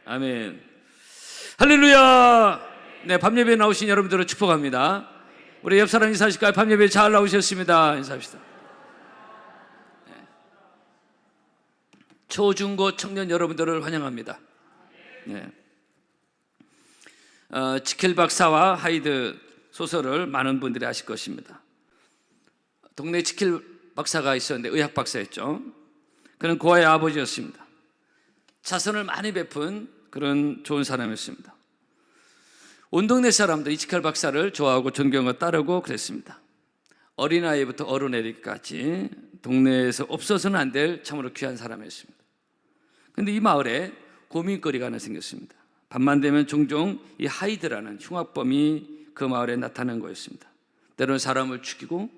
아멘. 할렐루야. 네, 밤예배에 나오신 여러분들을 축복합니다. 우리 옆 사람 인사하실까요? 밤예배에 잘 나오셨습니다. 인사합시다. 네. 초중고 청년 여러분들을 환영합니다. 네. 지킬 박사와 하이드 소설을 많은 분들이 아실 것입니다. 동네 지킬 박사가 있었는데 의학 박사였죠. 그는 고아의 아버지였습니다. 자선을 많이 베푼 그런 좋은 사람이었습니다. 온 동네 사람도 이 지킬 박사를 좋아하고 존경하고 따르고 그랬습니다. 어린아이부터 어른에게까지 동네에서 없어서는 안 될 참으로 귀한 사람이었습니다. 그런데 이 마을에 고민거리가 하나 생겼습니다. 밤만 되면 종종 이 하이드라는 흉악범이 그 마을에 나타나는 거였습니다. 때로는 사람을 죽이고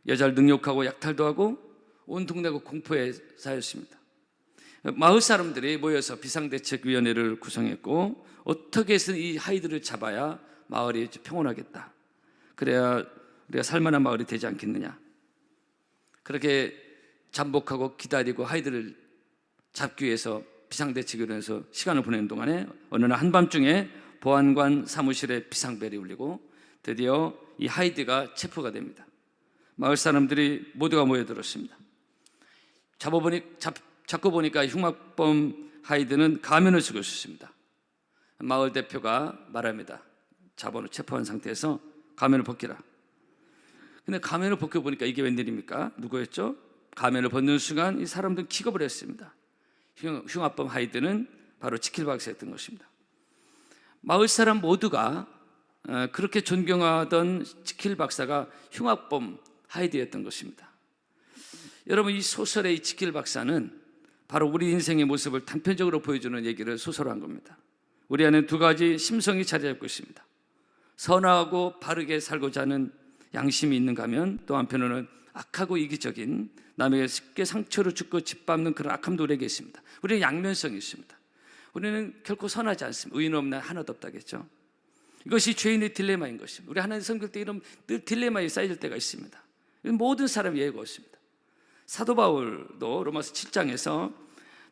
여자를 능욕하고 약탈도 하고 온 동네가 공포에 쌓였습니다. 마을 사람들이 모여서 비상대책위원회를 구성했고 어떻게 해서 이 하이드를 잡아야 마을이 평온하겠다. 그래야 우리가 살만한 마을이 되지 않겠느냐. 그렇게 잠복하고 기다리고 하이드를 잡기 위해서 비상대책위원회에서 시간을 보내는 동안에 어느 날 한밤중에 보안관 사무실에 비상벨이 울리고 드디어 이 하이드가 체포가 됩니다. 마을 사람들이 모두가 모여들었습니다. 잡고 보니까 흉악범 하이드는 가면을 쓰고 있었습니다. 마을 대표가 말합니다. 체포한 상태에서 가면을 벗기라. 근데 가면을 벗겨보니까 이게 웬일입니까? 누구였죠? 가면을 벗는 순간 이 사람들은 기겁을 했습니다. 흉악범 하이드는 바로 지킬 박사였던 것입니다. 마을 사람 모두가 그렇게 존경하던 지킬 박사가 흉악범 하이드였던 것입니다. 여러분, 이 소설의 이 지킬 박사는 바로 우리 인생의 모습을 단편적으로 보여주는 얘기를 소설로 한 겁니다. 우리 안에 두 가지 심성이 자리 잡고 있습니다. 선하고 바르게 살고자 하는 양심이 있는가 하면 또 한편으로는 악하고 이기적인 남에게 쉽게 상처를 주고 짓밟는 그런 악함도 우리에게 있습니다. 우리는 양면성이 있습니다. 우리는 결코 선하지 않습니다. 의인 없나 하나도 없다겠죠. 이것이 죄인의 딜레마인 것입니다. 우리 하나님 섬길 때 이런 늘 딜레마에 쌓일 때가 있습니다. 모든 사람이 예고 있습니다. 사도 바울도 로마서 7장에서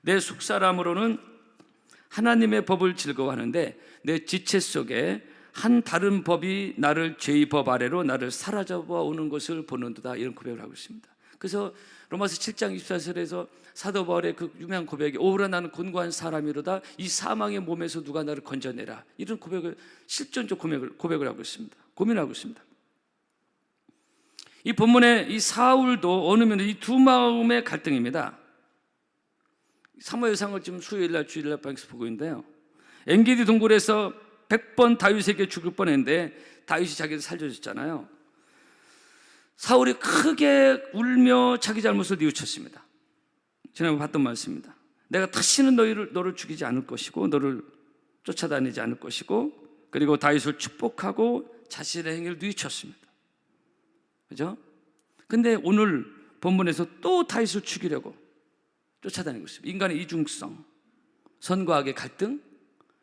내 속사람으로는 하나님의 법을 즐거워하는데 내 지체 속에 한 다른 법이 나를 죄의 법 아래로 나를 사로잡아 오는 것을 보는도다, 이런 고백을 하고 있습니다. 그래서 로마서 7장 24절에서 사도 바울의 그 유명한 고백이 오히려 나는 곤고한 사람이로다, 이 사망의 몸에서 누가 나를 건져내라, 이런 고백을 실존적 고백을 하고 있습니다. 고민하고 있습니다. 이 본문에 이 사울도 어느 면에 이 두 마음의 갈등입니다. 사무엘상을 지금 수요일날 주일날 방에서 보고 있는데요. 엔게디 동굴에서 100번 다윗에게 죽을 뻔했는데 다윗이 자기를 살려줬잖아요. 사울이 크게 울며 자기 잘못을 뉘우쳤습니다. 지난번에 봤던 말씀입니다. 내가 다시는 너를 죽이지 않을 것이고 너를 쫓아다니지 않을 것이고, 그리고 다윗을 축복하고 자신의 행위를 뉘우쳤습니다. 그죠? 근데 오늘 본문에서 또 다윗을 죽이려고 쫓아다니고 있습니다. 인간의 이중성, 선과 악의 갈등,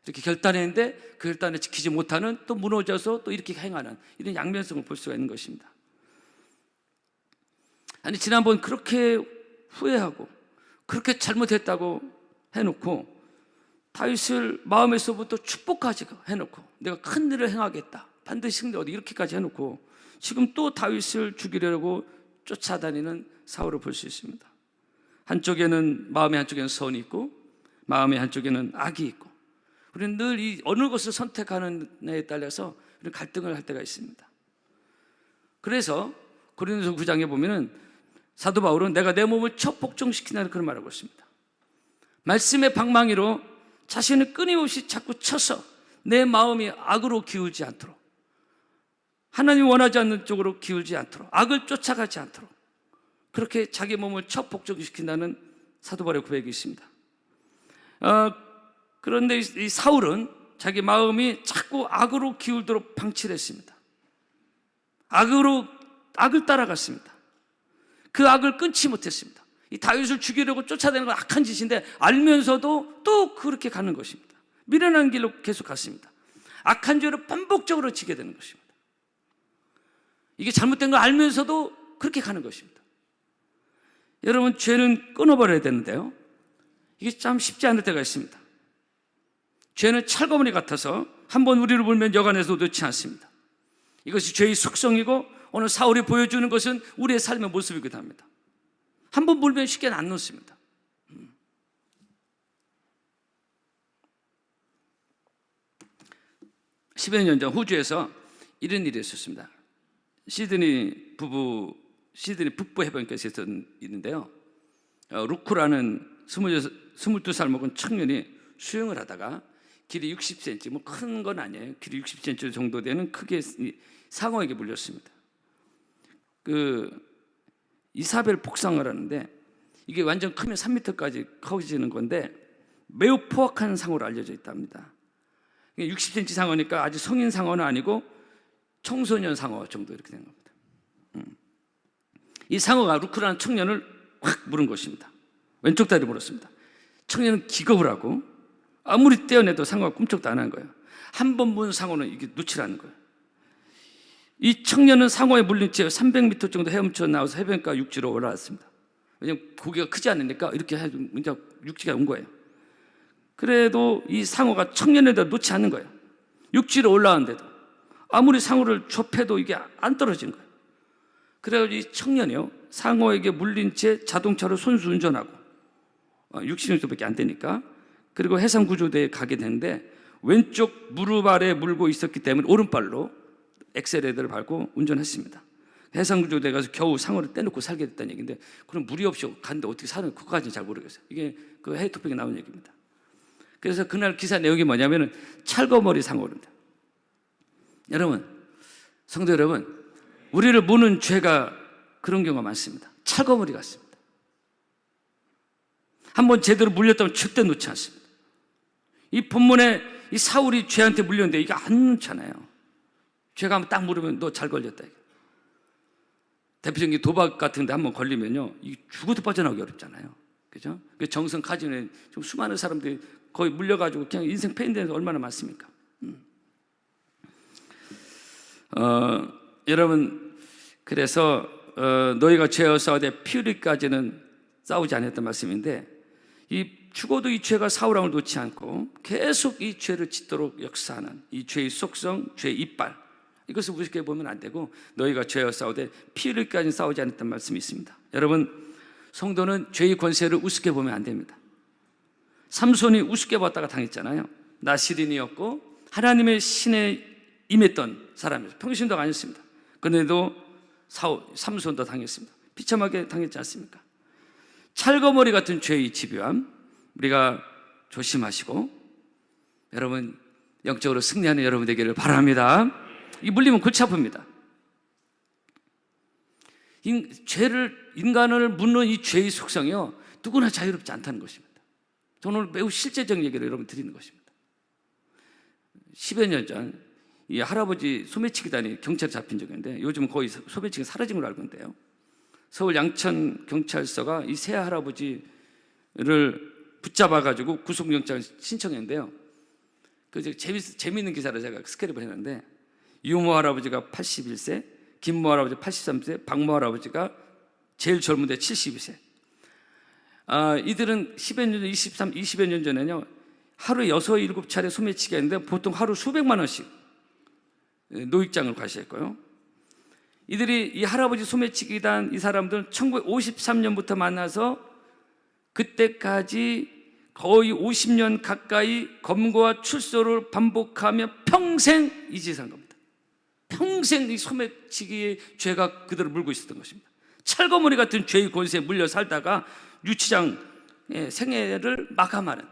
이렇게 결단했는데 그 결단을 지키지 못하는, 또 무너져서 또 이렇게 행하는 이런 양면성을 볼 수가 있는 것입니다. 아니, 지난번 그렇게 후회하고 그렇게 잘못했다고 해놓고 다윗을 마음에서부터 축복하지 해놓고 내가 큰 일을 행하겠다, 반드시 승리하겠다, 이렇게까지 해놓고 지금 또 다윗을 죽이려고 쫓아다니는 사울을 볼 수 있습니다. 한쪽에는 마음의 한쪽에는 선이 있고 마음의 한쪽에는 악이 있고, 우리는 늘 이 어느 것을 선택하느냐에 따라서 우리는 갈등을 할 때가 있습니다. 그래서 고린도서 9장에 보면은 사도 바울은 내가 내 몸을 쳐 복종시키는 그런 말을 하고 있습니다. 말씀의 방망이로 자신을 끊임없이 자꾸 쳐서 내 마음이 악으로 기울지 않도록, 하나님이 원하지 않는 쪽으로 기울지 않도록, 악을 쫓아가지 않도록 그렇게 자기 몸을 쳐 복종시킨다는 사도 바울의 고백이 있습니다. 그런데 이 사울은 자기 마음이 자꾸 악으로 기울도록 방치를 했습니다. 악을 따라갔습니다. 그 악을 끊지 못했습니다. 이 다윗을 죽이려고 쫓아다니는 건 악한 짓인데 알면서도 또 그렇게 가는 것입니다. 미련한 길로 계속 갔습니다. 악한 죄를 반복적으로 지게 되는 것입니다. 이게 잘못된 걸 알면서도 그렇게 가는 것입니다. 여러분, 죄는 끊어버려야 되는데요, 이게 참 쉽지 않을 때가 있습니다. 죄는 찰거머리 같아서 한번 우리를 물면 여간에서 놓지 않습니다. 이것이 죄의 속성이고 오늘 사울이 보여주는 것은 우리의 삶의 모습이기도 합니다. 한번 물면 쉽게는 안 놓습니다. 10여 년 전 호주에서 이런 일이 있었습니다. 시드니 북부 해변가에서 있었던 일인데요. 루크라는 22살 먹은 청년이 수영을 하다가 길이 60cm, 뭐 큰 건 아니에요. 길이 60cm 정도 되는 크게 상어에게 물렸습니다. 이사벨 폭상어를 하는데 이게 완전 크면 3m까지 커지는 건데 매우 포악한 상어로 알려져 있답니다. 60cm 상어니까 아주 성인 상어는 아니고 청소년 상어 정도 이렇게 된 겁니다. 이 상어가 루크라는 청년을 확 물은 것입니다. 왼쪽 다리 물었습니다. 청년은 기겁을 하고 아무리 떼어내도 상어가 꿈쩍도 안 한 거예요. 한 번 문 상어는 이게 놓치라는 거예요. 이 청년은 상어에 물린 채 300m 정도 헤엄쳐 나와서 해변가 육지로 올라왔습니다. 왜냐하면 고기가 크지 않으니까 이렇게 해서 육지가 온 거예요. 그래도 이 상어가 청년에다 놓지 않는 거예요. 육지로 올라왔는데도 아무리 상어를 좁혀도 이게 안 떨어지는 거예요. 그래가지고 이 청년이요, 상어에게 물린 채 자동차로 손수 운전하고 60m밖에 안 되니까, 그리고 해상구조대에 가게 되는데 왼쪽 무릎 아래 물고 있었기 때문에 오른발로 엑셀레이터를 밟고 운전했습니다. 해상구조대에 가서 겨우 상어를 떼놓고 살게 됐다는 얘기인데, 그럼 무리 없이 갔는데 어떻게 사는 그것까지는 잘 모르겠어요. 이게 그 해외 토픽에 나온 얘기입니다. 그래서 그날 기사 내용이 뭐냐면은 찰거머리 상어입니다. 여러분, 성도 여러분, 우리를 무는 죄가 그런 경우가 많습니다. 찰거머리 같습니다. 한번 제대로 물렸다면 절대 놓지 않습니다. 이 본문에 이 사울이 죄한테 물렸는데 이게 안 놓잖아요. 죄가 한번 딱 물으면 너 잘 걸렸다. 대표적인 도박 같은 데 한번 걸리면요, 이게 죽어도 빠져나오기 어렵잖아요. 그죠? 그 정성 카지노에 좀 수많은 사람들이 거의 물려가지고 그냥 인생 패인되는 데 얼마나 많습니까? 여러분, 그래서 너희가 죄와 싸우되 피 흘리기까지는 싸우지 않았던 말씀인데, 이 죽어도 이 죄가 사울왕을 놓지 않고 계속 이 죄를 짓도록 역사하는 이 죄의 속성, 죄의 이빨, 이것을 우습게 보면 안 되고 너희가 죄와 싸우되 피 흘리기까지는 싸우지 않았던 말씀이 있습니다. 여러분, 성도는 죄의 권세를 우습게 보면 안 됩니다. 삼손이 우습게 봤다가 당했잖아요. 나시린이었고 하나님의 신에 임했던 사람이었어요. 평신도가 아니었습니다. 그런데도 삼손도 당했습니다. 비참하게 당했지 않습니까? 찰거머리 같은 죄의 집요함, 우리가 조심하시고 여러분 영적으로 승리하는 여러분 되기를 바랍니다. 이 물리면 골치 아픕니다. 인간을 묻는 이 죄의 속성이요, 누구나 자유롭지 않다는 것입니다. 저는 오늘 매우 실제적 얘기를 여러분 드리는 것입니다. 10여 년 전 이 할아버지 소매치기단이 경찰에 잡힌 적이 있는데, 요즘은 거의 소매치기 사라진 걸로 알고 있는데요, 서울 양천 경찰서가 이 새 할아버지를 붙잡아가지고 구속영장을 신청했는데요, 재미있는 기사를 제가 스크랩을 했는데, 유모 할아버지가 81세, 김모 할아버지 83세, 박모 할아버지가 제일 젊은데 72세. 이들은 10여 년, 20여 년 전에는요, 하루에 6, 7차례 소매치기 했는데 보통 하루 수백만 원씩 노익장을 과시했고요. 이들이 이 할아버지 소매치기단 이 사람들은 1953년부터 만나서 그때까지 거의 50년 가까이 검거와 출소를 반복하며 평생 이 짓을 한 겁니다. 평생 이 소매치기의 죄가 그들을 물고 있었던 것입니다. 찰거머리 같은 죄의 권세에 물려 살다가 유치장 생애를 마감하는,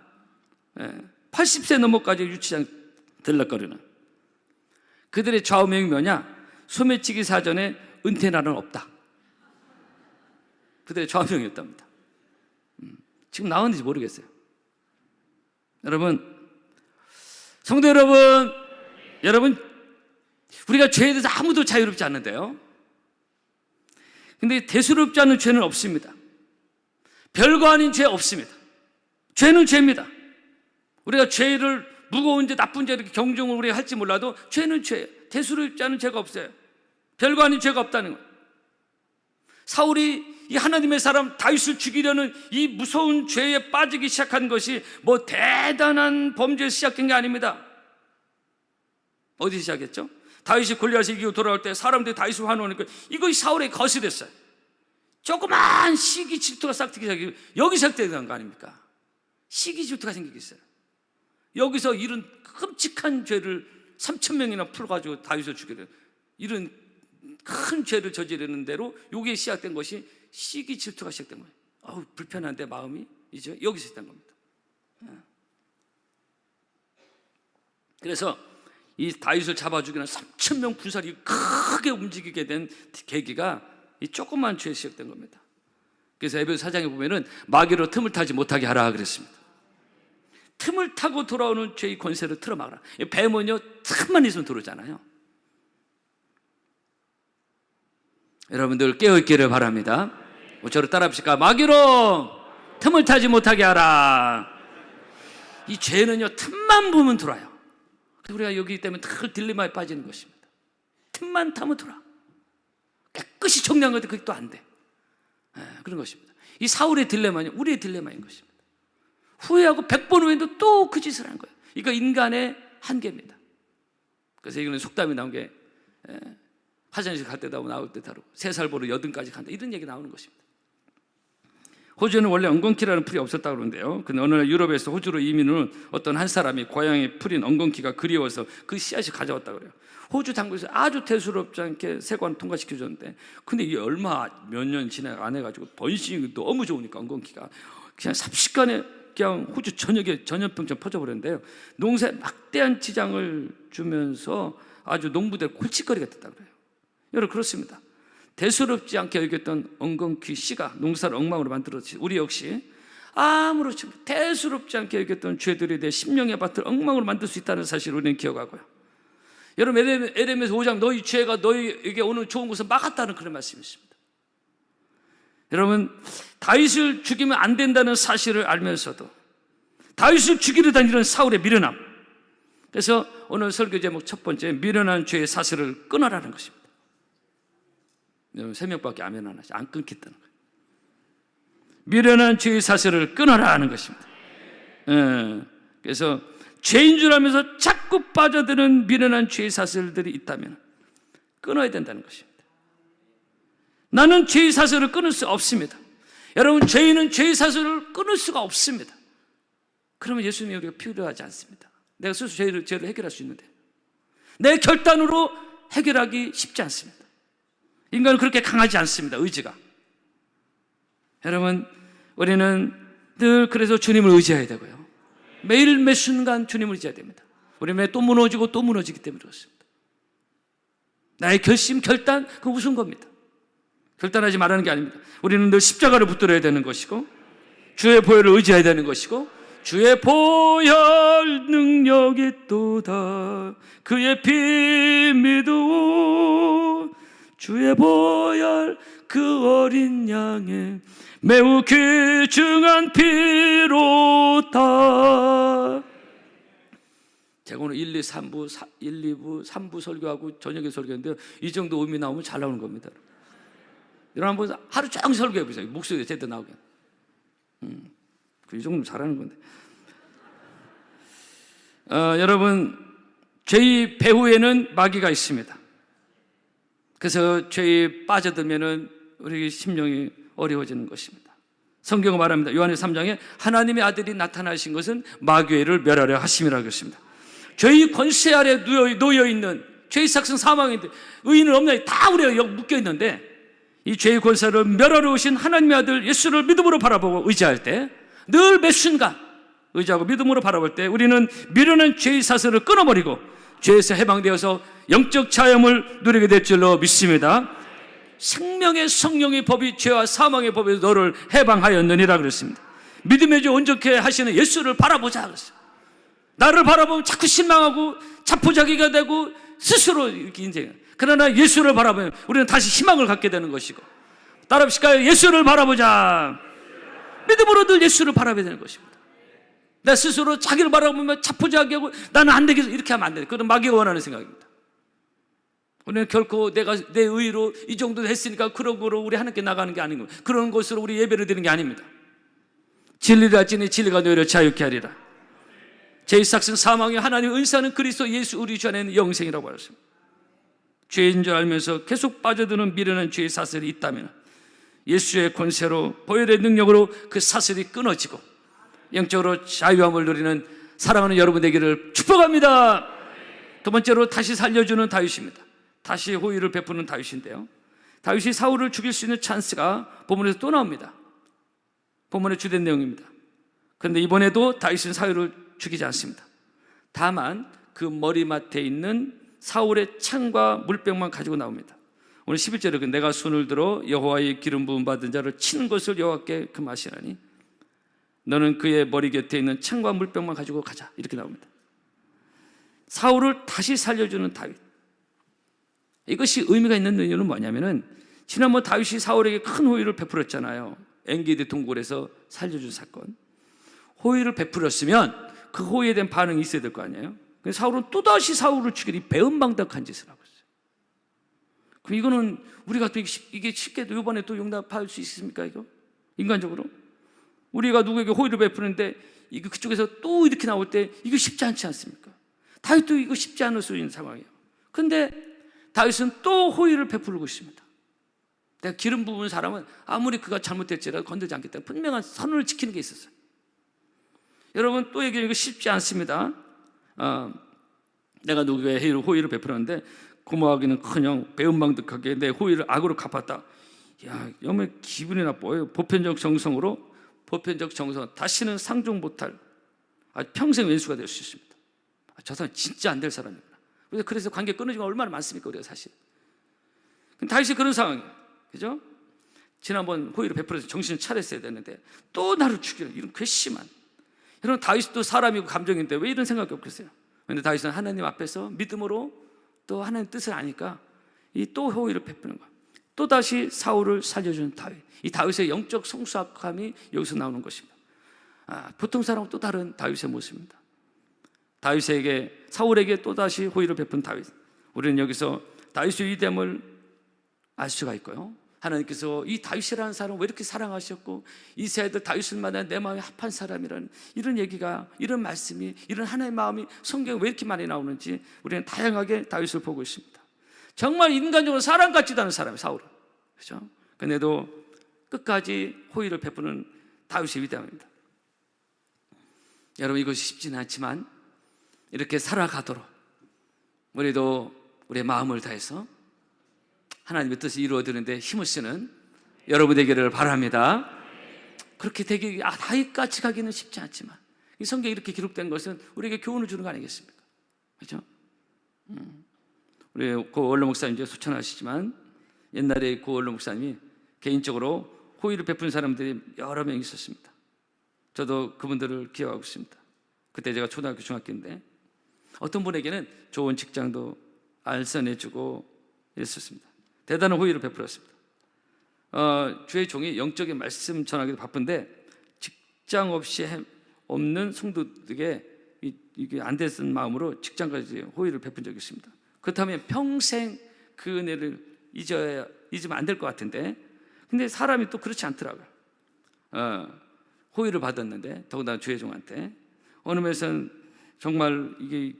80세 넘어까지 유치장 들락거리는 그들의 좌우명이 뭐냐? 소매치기 사전에 은퇴날은 없다. 그들의 좌우명이었답니다. 지금 나왔는지 모르겠어요. 여러분, 성도 여러분, 우리가 죄에 대해서 아무도 자유롭지 않는데요, 근데 대수롭지 않은 죄는 없습니다. 별거 아닌 죄 없습니다. 죄는 죄입니다. 우리가 죄를 무거운 죄, 나쁜 죄 이렇게 경종을 우리가 할지 몰라도 죄는 죄예요. 대수롭지 않은 죄가 없어요. 별거 아닌 죄가 없다는 거예요. 사울이 이 하나님의 사람 다윗을 죽이려는 이 무서운 죄에 빠지기 시작한 것이 뭐 대단한 범죄에 시작된 게 아닙니다. 어디 시작했죠? 다윗이 골리앗을 이기고 돌아올 때 사람들이 다윗을 환호하니까 이것이 사울의 거슬렸어요. 조그만 시기 질투가 싹트기 시작해요. 여기 시작되는 거 아닙니까? 시기 질투가 생기겠어요. 여기서 이런 끔찍한 죄를 3,000명이나 풀어가지고 다윗을 죽이려, 이런 큰 죄를 저지르는 대로 여기에 시작된 것이 시기 질투가 시작된 거예요. 불편한데 마음이 이제 여기서 시작된 겁니다. 그래서 이 다윗을 잡아 죽이는 3,000명 군사력이 크게 움직이게 된 계기가 이 조그만 죄에 시작된 겁니다. 그래서 에베소 4장에 보면은 마귀로 틈을 타지 못하게 하라 그랬습니다. 틈을 타고 돌아오는 죄의 권세를 틀어막아라. 뱀은요, 틈만 있으면 들어오잖아요. 여러분들 깨어있기를 바랍니다. 저를 따라합시까? 마귀로 틈을 타지 못하게 하라. 이 죄는요, 틈만 보면 들어와요. 우리가 여기 때문에 늘 딜레마에 빠지는 것입니다. 틈만 타면 들어와. 깨끗이 정리한 건데 그게 또 안 돼. 그런 것입니다. 이 사울의 딜레마는 우리의 딜레마인 것입니다. 후회하고 100번 후회도 또 그 짓을 하는 거예요. 이거 인간의 한계입니다. 그래서 이거는 속담이 나온 게 화장실 갈 때도 하고 나올 때 다르고 3살 버릇 80까지 간다, 이런 얘기 나오는 것입니다. 호주에는 원래 엉겅퀴라는 풀이 없었다고 그러는데요. 근데 어느 날 유럽에서 호주로 이민을 어떤 한 사람이 고향에 풀인 엉겅퀴가 그리워서 그 씨앗이 가져왔다고 그래요. 호주 당국에서 아주 대수롭지 않게 세관 통과시켜 줬는데, 근데 이게 몇 년 지나 안 해가지고 번식이 너무 좋으니까 엉겅퀴가 그냥 삽시간에 그냥 호주 전역에 전염병처럼 퍼져버렸는데요. 농사에 막대한 지장을 주면서 아주 농부들 골칫거리가 됐다고 그래요. 여러분, 그렇습니다. 대수롭지 않게 여겼던 엉겅퀴 씨가 농사를 엉망으로 만들었지, 우리 역시 아무렇지 대수롭지 않게 여겼던 죄들에 대해 심령의 밭을 엉망으로 만들 수 있다는 사실을 우리는 기억하고요. 여러분, 에레미야서 5장 너희 죄가 너희에게 오는 좋은 것을 막았다는 그런 말씀이 있습니다. 여러분, 다윗을 죽이면 안 된다는 사실을 알면서도 다윗을 죽이려 다니는 사울의 미련함. 그래서 오늘 설교 제목 첫 번째, 미련한 죄의 사슬을 끊어라는 것입니다. 여러분, 3명밖에 아멘 안 하지, 안 끊겠다는 거예요. 미련한 죄의 사슬을 끊어라 하는 것입니다. 그래서 죄인 줄 알면서 자꾸 빠져드는 미련한 죄의 사슬들이 있다면 끊어야 된다는 것입니다. 나는 죄의 사슬을 끊을 수 없습니다. 여러분, 죄인은 죄의 사슬을 끊을 수가 없습니다. 그러면 예수님이 우리가 필요하지 않습니다. 내가 스스로 죄를 해결할 수 있는데 내 결단으로 해결하기 쉽지 않습니다. 인간은 그렇게 강하지 않습니다. 의지가. 여러분, 우리는 늘 그래서 주님을 의지해야 되고요. 매일 매 순간 주님을 의지해야 됩니다. 우리 매 또 무너지고 또 무너지기 때문에 그렇습니다. 나의 결심, 결단, 그건 우선 겁니다. 결단하지 말라는 게 아닙니다. 우리는 늘 십자가를 붙들어야 되는 것이고, 주의 보혈을 의지해야 되는 것이고, 주의 보혈 능력이 또다 그의 피 믿어, 주의 보혈 그 어린 양의 매우 귀중한 피로다. 제가 오늘 1, 2, 3부 설교하고 저녁에 설교했는데요, 이 정도 의미 나오면 잘 나오는 겁니다. 여러분 한번 하루 종일 설교해 보세요. 목소리가 제대로 나오게. 이 정도면 잘하는 건데. 여러분, 죄의 배후에는 마귀가 있습니다. 그래서 죄에 빠져들면은 우리 심령이 어려워지는 것입니다. 성경은 말합니다. 요한의 3장에 하나님의 아들이 나타나신 것은 마귀를 멸하려 하심이라고 했습니다. 죄의 권세 아래 놓여 있는 죄의 삭슨 사망인데 의인은 없나, 다 우리가 여기 묶여 있는데, 이 죄의 권세를 멸하러 오신 하나님의 아들 예수를 믿음으로 바라보고 의지할 때, 늘 매 순간 의지하고 믿음으로 바라볼 때 우리는 미련한 죄의 사슬을 끊어버리고 죄에서 해방되어서 영적 자유함을 누리게 될 줄로 믿습니다. 생명의 성령의 법이 죄와 사망의 법에서 너를 해방하였느니라 그랬습니다. 믿음의 주 온전케 하시는 예수를 바라보자 그랬어요. 나를 바라보면 자꾸 실망하고 자포자기가 되고 스스로 이렇게 인생. 그러나 예수를 바라보면 우리는 다시 희망을 갖게 되는 것이고, 따라합시까요? 예수를 바라보자. 믿음으로 늘 예수를 바라봐야 되는 것입니다. 내 스스로 자기를 바라보면 자포자기하고 나는 안 되겠어 이렇게 하면 안 돼. 그건 마귀가 원하는 생각입니다. 우리는 결코 내가 내 의로 이 정도 했으니까 그런 거로 우리 하나님께 나가는 게 아닌 거예요. 그런 것으로 우리 예배를 드리는 게 아닙니다. 진리를 알지니 진리가 너희를 자유케 하리라. 죄의 삭은 사망이 하나님의 은사는 그리스도 예수 우리 주 안에는 영생이라고 하셨습니다. 죄인 줄 알면서 계속 빠져드는 미련한 죄의 사슬이 있다면 예수의 권세로 보혈의 능력으로 그 사슬이 끊어지고 영적으로 자유함을 누리는 사랑하는 여러분 되기를 축복합니다. 두 번째로 다시 살려주는 다윗입니다. 다시 호의를 베푸는 다윗인데요, 다윗이 사울을 죽일 수 있는 찬스가 본문에서 또 나옵니다. 본문의 주된 내용입니다. 그런데 이번에도 다윗은 사울을 죽이지 않습니다. 다만 그 머리맡에 있는 사울의 창과 물병만 가지고 나옵니다. 오늘 11절에 내가 손을 들어 여호와의 기름 부음 받은 자를 치는 것을 여호와께 금하시나니 너는 그의 머리 곁에 있는 창과 물병만 가지고 가자, 이렇게 나옵니다. 사울을 다시 살려주는 다윗, 이것이 의미가 있는 이유는 뭐냐면은 지난번 다윗이 사울에게 큰 호의를 베풀었잖아요. 엔게디 동굴에서 살려준 사건. 호의를 베풀었으면 그 호의에 대한 반응이 있어야 될 거 아니에요. 그래서 사울은 또다시 사울을 죽이니 배은망덕한 짓을 하고 있어요. 그럼 이거는 우리가 또 이게 쉽게도 이번에 또 용납할 수 있습니까? 이거 인간적으로 우리가 누구에게 호의를 베푸는데 이거 그쪽에서 또 이렇게 나올 때 이거 쉽지 않지 않습니까? 다윗도 이거 쉽지 않을 수 있는 상황이에요. 그런데 다윗은 또 호의를 베풀고 있습니다. 내가 기름 부은 사람은 아무리 그가 잘못될지라도 건들지 않겠다, 분명한 선을 지키는 게 있었어요. 여러분 또 얘기하는 거 쉽지 않습니다. 내가 누구에게 호의를 베풀었는데 고마워하기는커녕 배은망덕하게 내 호의를 악으로 갚았다. 야, 여러분 기분이 나빠요. 보편적 정성 다시는 상종 못할 평생 왼수가 될 수 있습니다. 저 사람 진짜 안 될 사람이구나. 그래서 관계 끊어지가 얼마나 많습니까, 우리가 사실. 다윗이 그런 상황이에요, 그죠? 지난번 호의를 베풀어서 정신을 차렸어야 되는데 또 나를 죽이는 이런 괘씸한. 여러분 다윗도 사람이고 감정인데 왜 이런 생각이 없겠어요? 그런데 다윗은 하나님 앞에서 믿음으로 또 하나님 뜻을 아니까 이 또 호의를 베푸는 거예요. 또 다시 사울을 살려주는 다윗. 이 다윗의 영적 성숙함이 여기서 나오는 것입니다. 보통 사람은 또 다른 다윗의 모습입니다. 다윗에게 사울에게 또 다시 호의를 베푼 다윗. 우리는 여기서 다윗의 위대함을 알 수가 있고요. 하나님께서 이 다윗이라는 사람을 왜 이렇게 사랑하셨고 이스라엘들 다윗을 만나 내 마음에 합한 사람이라는 이런 얘기가, 이런 말씀이, 이런 하나님의 마음이 성경에 왜 이렇게 많이 나오는지 우리는 다양하게 다윗을 보고 있습니다. 정말 인간적으로 사람 같지도 않은 사람이에요, 사울은. 그렇죠? 그런데도 끝까지 호의를 베푸는 다윗의 위대함입니다. 여러분 이것이 쉽지는 않지만 이렇게 살아가도록 우리도 우리의 마음을 다해서 하나님의 뜻을 이루어드리는데 힘을 쓰는 여러분 되기를 바랍니다. 그렇게 되기 다윗같이 가기는 쉽지 않지만 이 성경에 이렇게 기록된 것은 우리에게 교훈을 주는 거 아니겠습니까? 그렇죠? 우리 고 원로 목사님 이제 소천하시지만 옛날에 고 원로 목사님이 개인적으로 호의를 베푸는 사람들이 여러 명 있었습니다. 저도 그분들을 기억하고 있습니다. 그때 제가 초등학교 중학교인데 어떤 분에게는 좋은 직장도 알선해주고 이랬었습니다. 대단한 호의를 베풀었습니다. 주의 종이 영적인 말씀 전하기도 바쁜데 직장 없이 없는 성도들에게 이게 안 됐던 마음으로 직장까지 호의를 베푼 적이 있습니다. 그렇다면 평생 그 은혜를 잊으면 안 될 것 같은데, 근데 사람이 또 그렇지 않더라고요. 호의를 받았는데 더군다나 주의 종한테 어느 면에서는 정말 이게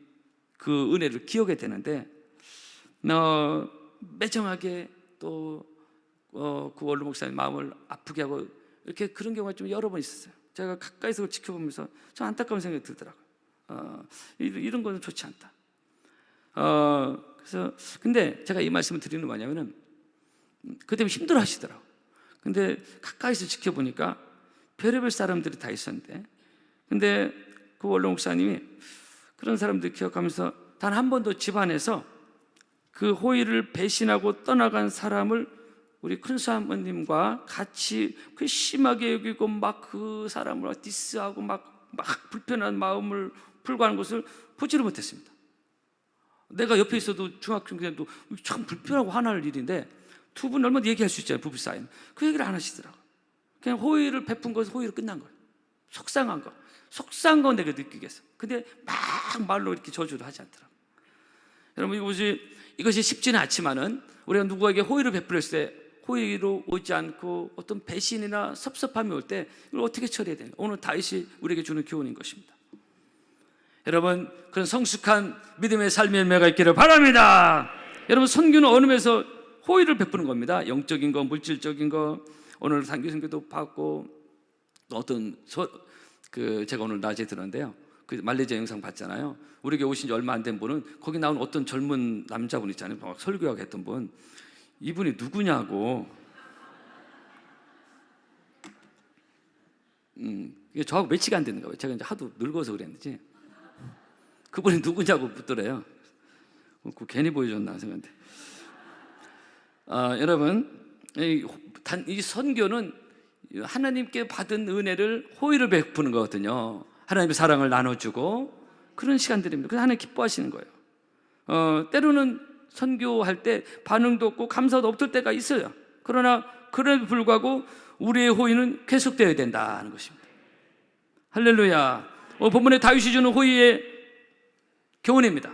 그 은혜를 기억해야 되는데 매정하게 또 그 원로 목사님 마음을 아프게 하고 이렇게 그런 경우가 좀 여러 번 있었어요. 제가 가까이서 지켜보면서 좀 안타까운 생각이 들더라고요. 이런 건 좋지 않다. 그래서 근데 제가 이 말씀을 드리는 뭐냐면은 그 때문에 힘들어 하시더라고요. 근데 가까이서 지켜보니까 별의별 사람들이 다 있었는데, 근데 그 원로 목사님이 그런 사람들 기억하면서 단 한 번도 집안에서 그 호의를 배신하고 떠나간 사람을 우리 큰사모님과 같이 그 심하게 여기고 막 그 사람을 디스하고 막 불편한 마음을 풀고 하는 것을 보지를 못했습니다. 내가 옆에 있어도 중학교 때도 참 불편하고 화날 일인데 두 분 얼마나 얘기할 수 있잖아요, 부부 사이는. 그 얘기를 안 하시더라고요. 그냥 호의를 베푼 것은 호의로 끝난 거예요. 속상한 건 내가 느끼겠어. 근데 막 말로 이렇게 저주를 하지 않더라고요. 여러분 이것이 이것이 쉽지는 않지만은 우리가 누구에게 호의를 베풀었을 때 호의로 오지 않고 어떤 배신이나 섭섭함이 올 때 이걸 어떻게 처리해야 되는가? 오늘 다윗이 우리에게 주는 교훈인 것입니다. 여러분, 그런 성숙한 믿음의 삶의 열매가 있기를 바랍니다. 여러분, 선교는 어느 면에서 호의를 베푸는 겁니다. 영적인 거, 물질적인 거. 오늘 단기 선교도 받고 또 어떤 제가 오늘 낮에 들었는데요. 그 말레이시아 영상 봤잖아요. 우리에게 오신 지 얼마 안 된 분은 거기 나온 어떤 젊은 남자분 있잖아요. 막 설교하고 했던 분. 이분이 누구냐고. 이게 저하고 매치가 안 되는 거예요. 제가 이제 하도 늙어서 그랬는지. 그분이 누구냐고 묻더래요. 괜히 보여줬나 생각했는데. 여러분, 이 선교는 하나님께 받은 은혜를 호의를 베푸는 거거든요. 하나님의 사랑을 나눠주고 그런 시간들입니다. 그래서 하나님 기뻐하시는 거예요. 때로는 선교할 때 반응도 없고 감사도 없을 때가 있어요. 그러나 그럼에도 불구하고 우리의 호의는 계속되어야 된다는 것입니다. 할렐루야. 본문에 다윗이 주는 호의의 교훈입니다.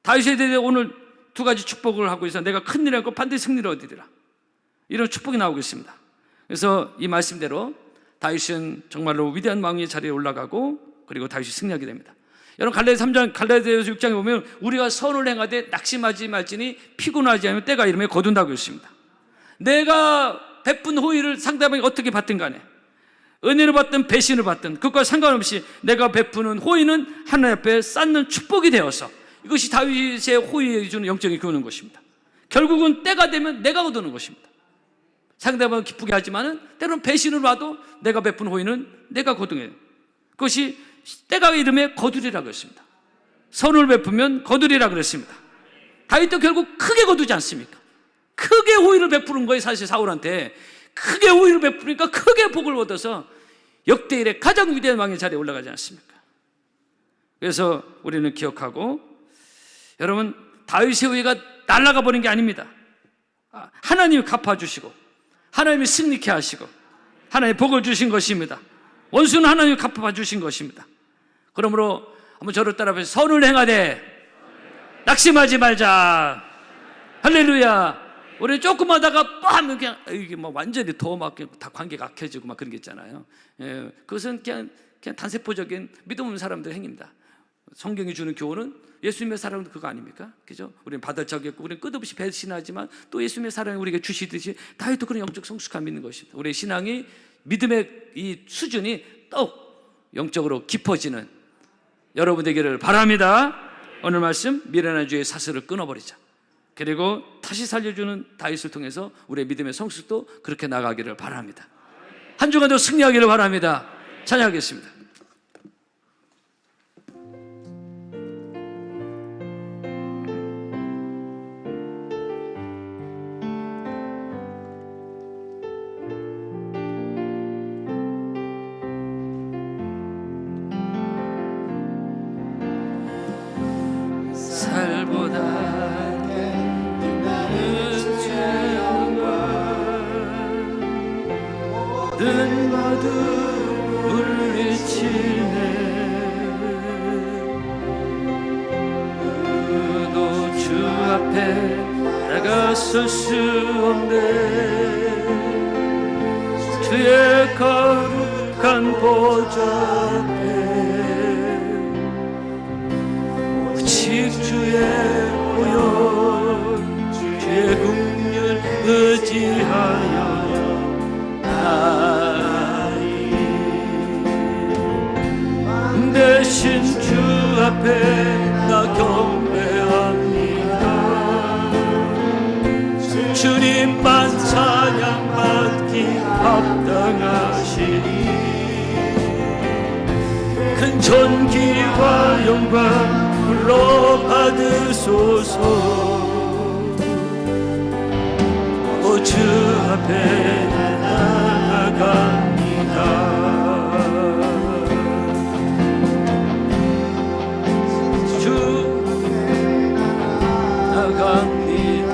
다윗에 대해 오늘 두 가지 축복을 하고 있어서 내가 큰 일을 하고 반드시 승리를 얻으리라, 이런 축복이 나오고 있습니다. 그래서 이 말씀대로 다윗은 정말로 위대한 왕의 자리에 올라가고 그리고 다윗이 승리하게 됩니다. 여러분, 갈라디아서 3장, 갈라디아서 6장에 보면 우리가 선을 행하되 낙심하지 말지니 피곤하지 않으면 때가 이르면 거둔다고 했습니다. 내가 베푼 호의를 상대방이 어떻게 받든 간에, 은혜를 받든 배신을 받든 그것과 상관없이 내가 베푸는 호의는 하나님 앞에 쌓는 축복이 되어서, 이것이 다윗의 호의에 주는 영적인 교훈인 것입니다. 결국은 때가 되면 내가 거두는 것입니다. 상대방을 기쁘게 하지만은 때로는 배신을 봐도 내가 베푼 호의는 내가 거두게 돼요. 그것이 때가 이름에 거두리라고 했습니다. 선을 베푸면 거두리라고 그랬습니다. 다윗도 결국 크게 거두지 않습니까? 크게 호의를 베푸는 거예요. 사실 사울한테 크게 호의를 베푸니까 크게 복을 얻어서 역대 이래 가장 위대한 왕의 자리에 올라가지 않습니까? 그래서 우리는 기억하고, 여러분, 다윗의 호의가 날아가 버린 게 아닙니다. 하나님이 갚아주시고 하나님이 승리케 하시고 하나님이 복을 주신 것입니다. 원수는 하나님이 갚아주신 것입니다. 그러므로 한번 저를 따라해서 선을 행하되 낙심하지 말자. 할렐루야. 우리 조금 하다가 빰 그냥 이게 막 완전히 더 막 다 관계가 악해지고 막 그런 게 있잖아요. 그것은 그냥 단세포적인 믿음 없는 사람들의 행위입니다. 성경이 주는 교훈은 예수님의 사랑도 그거 아닙니까? 그죠? 우리는 받을 적이 없고 우리는 끝없이 배신하지만 또 예수님의 사랑을 우리에게 주시듯이 다윗도 그런 영적 성숙함이 있는 것입니다. 우리의 신앙이, 믿음의 이 수준이 또 영적으로 깊어지는 여러분 되기를 바랍니다. 오늘 말씀, 미련한 주의 사슬을 끊어버리자. 그리고 다시 살려주는 다윗을 통해서 우리의 믿음의 성숙도 그렇게 나가기를 바랍니다. 한 주간도 승리하기를 바랍니다. 찬양하겠습니다. 나가설 수 없네. 주의 거룩한 보좌 앞에 오직 주의 보혈, 주의 긍휼 의지하여 나이 대신 주 앞에 나 경배합니다. 주님만 찬양받기 합당하시니 큰 존귀와 영광 불러 받으소서. 오 주 앞에 나아갑니다. 주 나갑니다.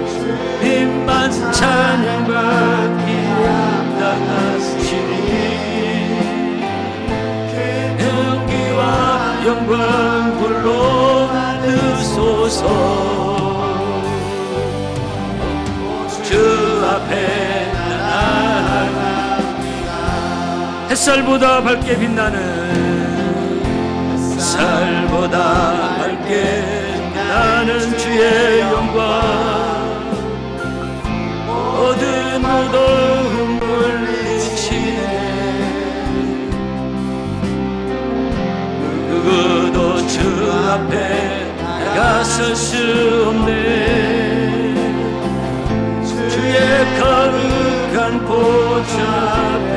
주님만 찬양받기 합당하시니 영광 불러 받으소서. 받으소서. 주 앞에 나아갑니다. 햇살보다 밝게 빛나는, 햇살보다 밝게 빛나는 주의 영광, 모든 무더움 물리치네. 누구도 주 앞에 나가설 수 없네. 주의 거룩한 보좌 앞에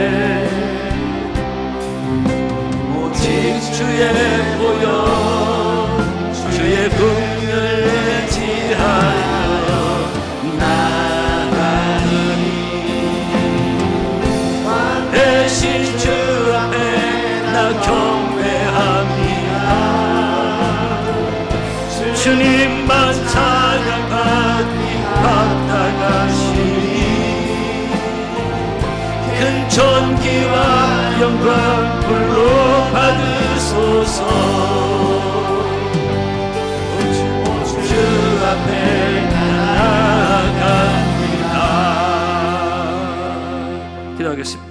오직 주의 보혈, 주의 국을 의지하여 나가니 대신 주 앞에 나 경배합니다. 주님만 찬양받기 받아가시니 큰 존귀와 영광 불로 받으소서. 주 앞에 나아갑니다. 기도하겠습니다.